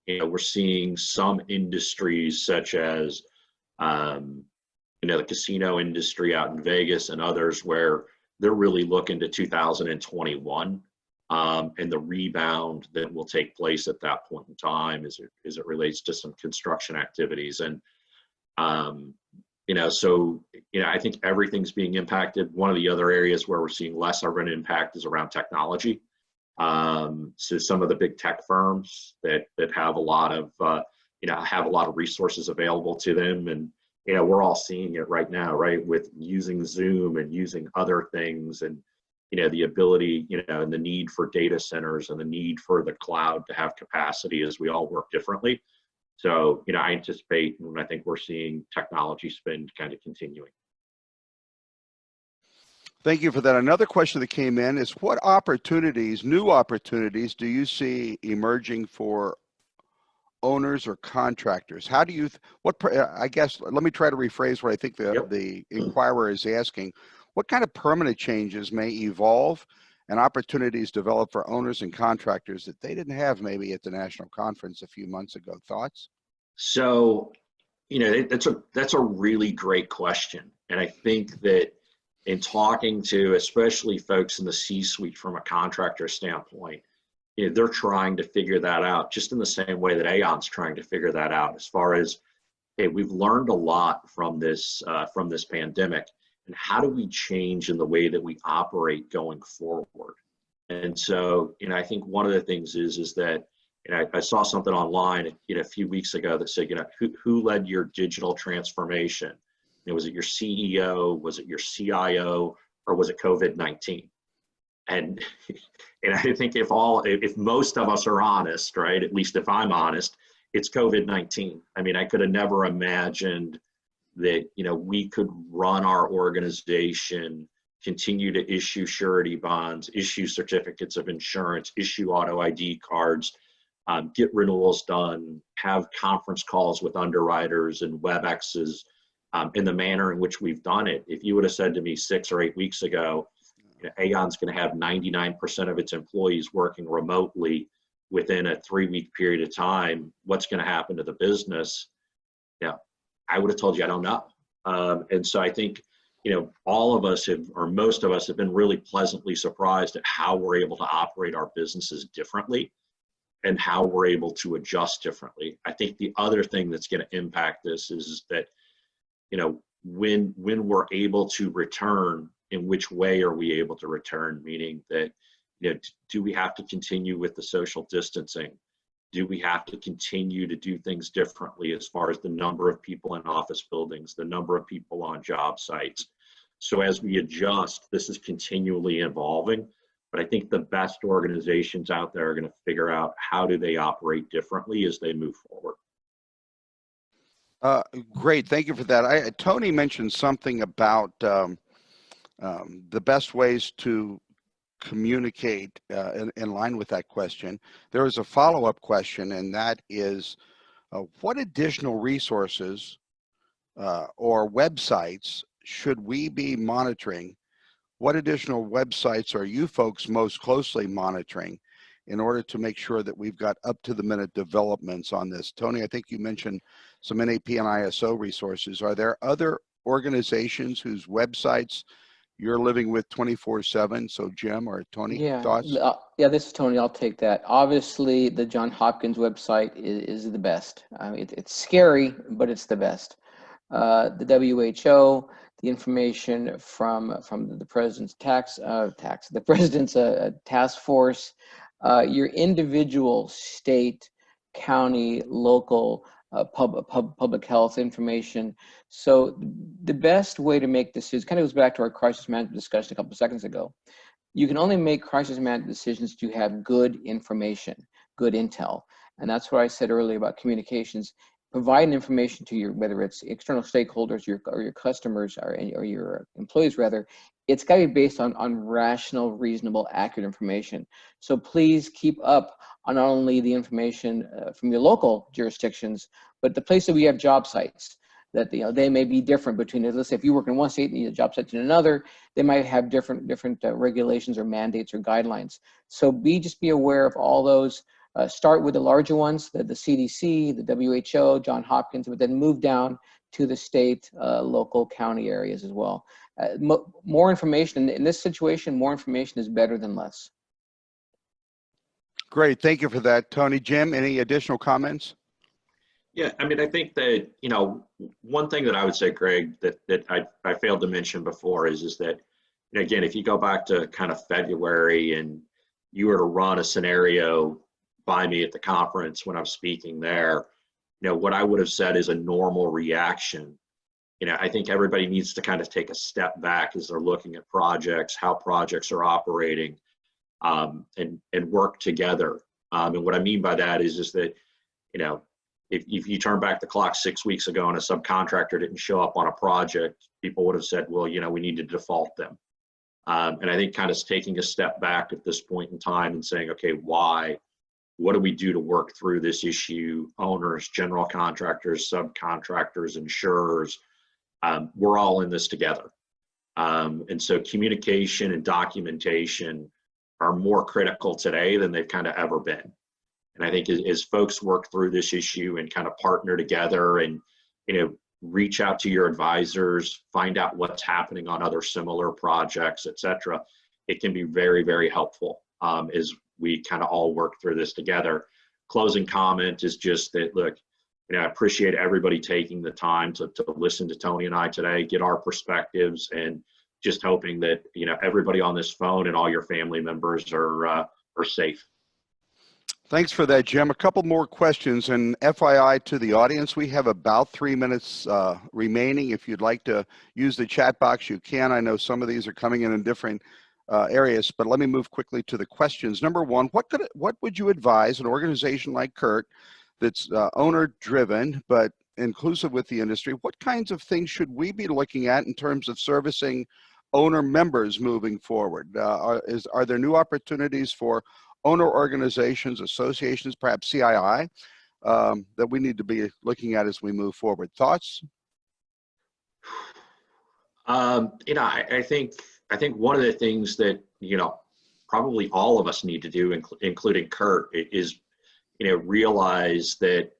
We're seeing some industries such as, the casino industry out in Vegas and others where they're really looking to 2021 and the rebound that will take place at that point in time as it relates to some construction activities. And I think everything's being impacted. One of the other areas where we're seeing less of an impact is around technology. So some of the big tech firms that have a lot of have a lot of resources available to them. And, we're all seeing it right now, right, with using Zoom and using other things, and, the ability, and the need for data centers and the need for the cloud to have capacity as we all work differently. So, I anticipate, and I think we're seeing technology spend kind of continuing. Thank you for that. Another question that came in is, what opportunities, new opportunities, do you see emerging for owners or contractors? How do you, I guess, let me try to rephrase what I think the inquirer is asking. What kind of permanent changes may evolve and opportunities develop for owners and contractors that they didn't have maybe at the national conference a few months ago? Thoughts? So, that's a really great question. And I think that in talking to especially folks in the C-suite from a contractor standpoint, they're trying to figure that out just in the same way that Aon's trying to figure that out, as far as, hey, we've learned a lot from this pandemic, and how do we change in the way that we operate going forward? And so, I think one of the things is that, I saw something online, a few weeks ago that said, who led your digital transformation? Was it your CEO? Was it your CIO? Or was it COVID-19? And I think if most of us are honest, right, at least if I'm honest, it's COVID-19. I mean, I could have never imagined that, we could run our organization, continue to issue surety bonds, issue certificates of insurance, issue auto ID cards, get renewals done, have conference calls with underwriters and WebExes, in the manner in which we've done it. If you would have said to me 6 or 8 weeks ago, Aon's going to have 99% of its employees working remotely within a 3-week period of time, what's going to happen to the business? I would have told you I don't know. And so I think, all of us have, or most of us have been really pleasantly surprised at how we're able to operate our businesses differently and how we're able to adjust differently. I think the other thing that's going to impact this is that, when we're able to return, in which way are we able to return? Meaning that, do we have to continue with the social distancing? Do we have to continue to do things differently as far as the number of people in office buildings, the number of people on job sites? So as we adjust, this is continually evolving, but I think the best organizations out there are going to figure out how do they operate differently as they move forward. Great, thank you for that. Tony mentioned something about the best ways to communicate in line with that question. There is a follow-up question, and that is, what additional resources or websites should we be monitoring? What additional websites are you folks most closely monitoring in order to make sure that we've got up-to-the-minute developments on this? Tony, I think you mentioned some NAP and ISO resources. Are there other organizations whose websites you're living with 24/7? So Jim or Tony, thoughts? Yeah, this is Tony. I'll take that. Obviously, the John Hopkins website is the best. It's scary, but it's the best. The WHO, the information from the president's the president's task force, your individual state, county, local public health information. So the best way to make decisions kind of goes back to our crisis management discussion a couple of seconds ago. You can only make crisis management decisions if you have good information, good intel. And that's what I said earlier about communications. Providing information to whether it's external stakeholders or your customers or your employees rather, it's got to be based on rational, reasonable, accurate information. So please keep up on not only the information from your local jurisdictions, but the places where we have job sites that they may be different between, let's say if you work in one state and you need a job site in another, they might have different regulations or mandates or guidelines. So just be aware of all those. Start with the larger ones, the CDC, the WHO, John Hopkins, but then move down to the state, local, county areas as well. More information, in this situation, more information is better than less. Great, thank you for that, Tony. Jim, any additional comments? Yeah, I mean, I think that, one thing that I would say, Greg, that I failed to mention before is that, again, if you go back to kind of February and you were to run a scenario by me at the conference when I'm speaking there, what I would have said is a normal reaction. I think everybody needs to kind of take a step back as they're looking at projects, how projects are operating, and work together. And what I mean by that is just that, if you turn back the clock 6 weeks ago and a subcontractor didn't show up on a project, people would have said, well, we need to default them. And I think kind of taking a step back at this point in time and saying, okay, why? What do we do to work through this issue? Owners, general contractors, subcontractors, insurers, we're all in this together. And so communication and documentation are more critical today than they've kind of ever been. And I think as folks work through this issue and kind of partner together and, reach out to your advisors, find out what's happening on other similar projects, et cetera, it can be very, very helpful as we kind of all work through this together. Closing comment is just that, look, I appreciate everybody taking the time to listen to Tony and I today, get our perspectives, and just hoping that, everybody on this phone and all your family members are safe. Thanks for that, Jim. A couple more questions, and FYI to the audience, we have about 3 minutes remaining. If you'd like to use the chat box, you can. I know some of these are coming in different areas, but let me move quickly to the questions. Number one, what would you advise an organization like CURT that's owner-driven but inclusive with the industry? What kinds of things should we be looking at in terms of servicing owner members moving forward? Are there new opportunities for owner organizations, associations, perhaps CII, that we need to be looking at as we move forward? Thoughts? I think one of the things that, probably all of us need to do, including CURT, is, realize that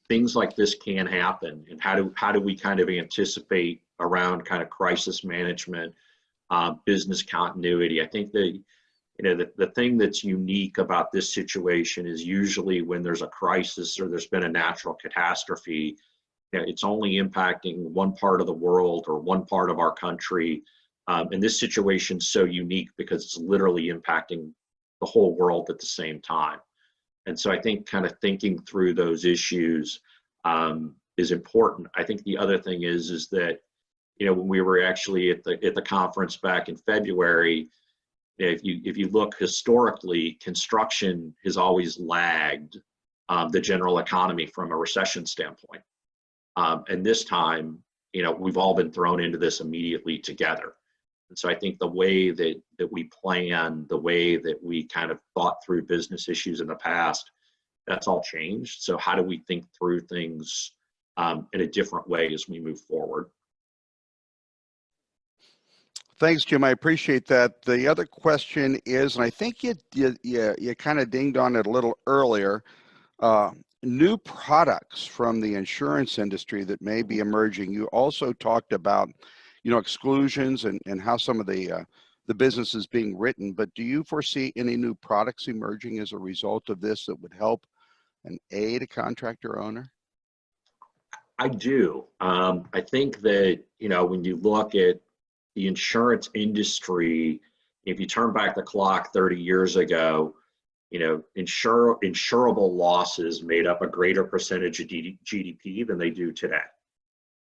things like this can happen, and how do we kind of anticipate around kind of crisis management, business continuity. I think that, the thing that's unique about this situation is usually when there's a crisis or there's been a natural catastrophe, it's only impacting one part of the world or one part of our country. And this situation's so unique because it's literally impacting the whole world at the same time. And so I think kind of thinking through those issues is important. I think the other thing is that, when we were actually at the conference back in February, if you look historically, construction has always lagged the general economy from a recession standpoint. And this time, we've all been thrown into this immediately together. And so I think the way that we plan, the way that we kind of thought through business issues in the past, that's all changed. So how do we think through things in a different way as we move forward? Thanks, Jim. I appreciate that. The other question is, and I think you kind of dinged on it a little earlier, new products from the insurance industry that may be emerging. You also talked about, exclusions and how some of the business is being written, but do you foresee any new products emerging as a result of this that would help and aid a contractor owner? I do. I think that, when you look at the insurance industry, if you turn back the clock 30 years ago, insurable losses made up a greater percentage of GDP than they do today.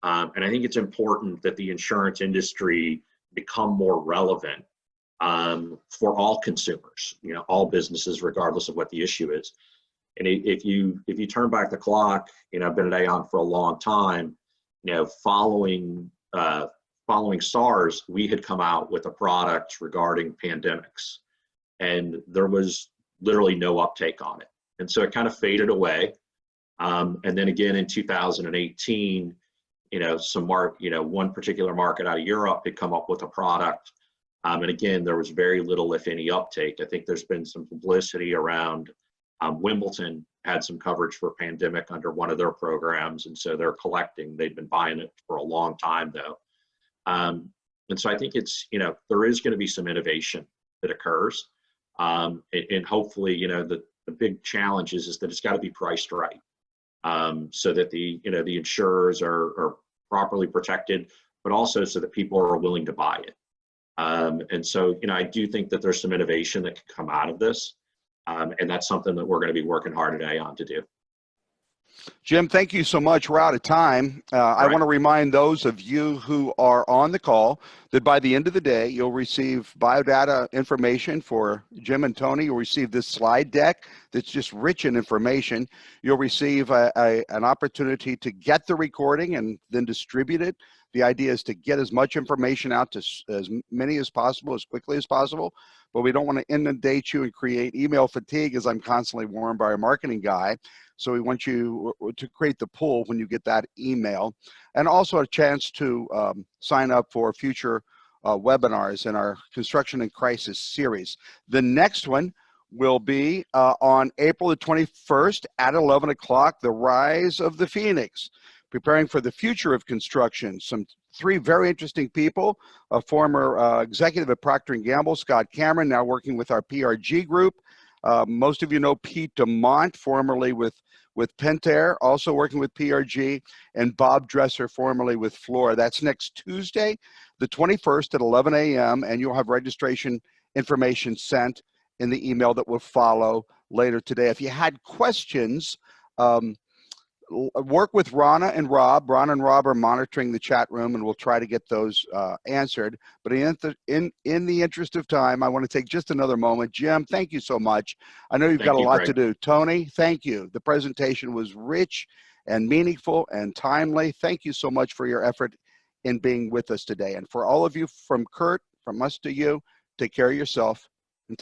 And I think it's important that the insurance industry become more relevant for all consumers, all businesses, regardless of what the issue is. And if you turn back the clock, I've been at Aon for a long time, following SARS, we had come out with a product regarding pandemics, and there was literally no uptake on it. And so it kind of faded away. And then again in 2018, one particular market out of Europe had come up with a product. And again, there was very little, if any, uptake. I think there's been some publicity around Wimbledon had some coverage for pandemic under one of their programs. And so they're collecting, they've been buying it for a long time though. And so I think it's, there is going to be some innovation that occurs. And hopefully, the big challenge is that it's got to be priced right. So that the insurers are properly protected, but also so that people are willing to buy it. And so, I do think that there's some innovation that can come out of this. And that's something that we're going to be working hard at Aon to do. Jim, thank you so much. We're out of time. I Right. want to remind those of you who are on the call that by the end of the day, you'll receive biodata information for Jim and Tony. You'll receive this slide deck that's just rich in information. You'll receive an opportunity to get the recording and then distribute it. The idea is to get as much information out to as many as possible, as quickly as possible. But we don't want to inundate you and create email fatigue, as I'm constantly warned by our marketing guy. So we want you to create the pull when you get that email, and also a chance to sign up for future webinars in our Construction in Crisis series. The next one will be on April the 21st at 11 o'clock, The Rise of the Phoenix, Preparing for the Future of Construction. Three very interesting people, a former executive at Procter & Gamble, Scott Cameron, now working with our PRG group. Most of you know Pete DeMont, formerly with Pentair, also working with PRG, and Bob Dresser, formerly with Fluor. That's next Tuesday, the 21st at 11 a.m., and you'll have registration information sent in the email that will follow later today. If you had questions, work with Rana and Rob. Rana and Rob are monitoring the chat room, and we'll try to get those answered. But in the interest of time, I want to take just another moment. Jim, thank you so much. I know you've got a lot to do. Tony, thank you. The presentation was rich and meaningful and timely. Thank you so much for your effort in being with us today. And for all of you, from Kurt, from us to you, take care of yourself